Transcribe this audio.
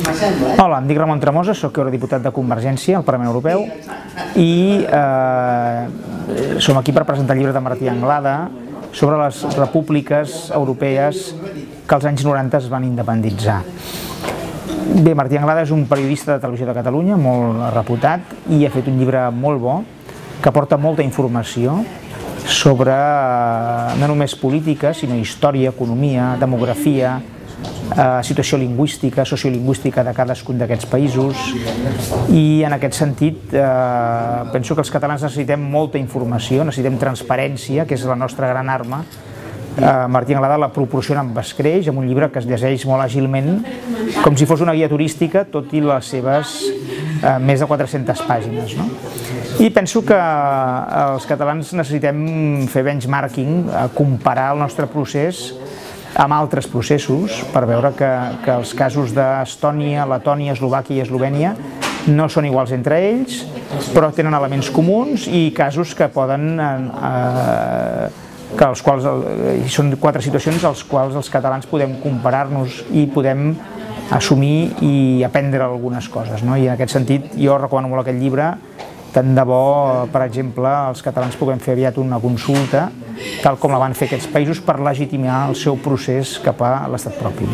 Hola, em dic Ramon Tremosa, soc eurodiputat de Convergència al Parlament Europeu i som aquí per presentar el llibre de Martí Anglada sobre les repúbliques europees que als anys 90 es van independitzar. Bé, Martí Anglada és un periodista de Televisió de Catalunya molt reputat i ha fet un llibre molt bo que aporta molta informació sobre no només política, sinó història, economia, demografia, situació lingüística, sociolingüística de cadascun d'aquests països, i en aquest sentit penso que els catalans necessitem molta informació, necessitem transparència, que és la nostra gran arma. Martí Anglada la proporciona amb escreix, amb un llibre que es llegeix molt àgilment, com si fos una guia turística, tot i les seves més de 400 pàgines. I penso que els catalans necessitem fer benchmarking, comparar el nostre procés amb altres processos per veure que els casos d'Estònia, Letònia, Eslovàquia i Eslovènia no són iguals entre ells, però tenen elements comuns i casos que poden són 4 situacions als quals els catalans podem comparar-nos i podem assumir i aprendre algunes coses. I en aquest sentit jo recomano molt aquest llibre. Tant de bo, per exemple, els catalans puguem fer aviat una consulta, tal com la van fer aquests països, per legitimar el seu procés cap a l'estat propi.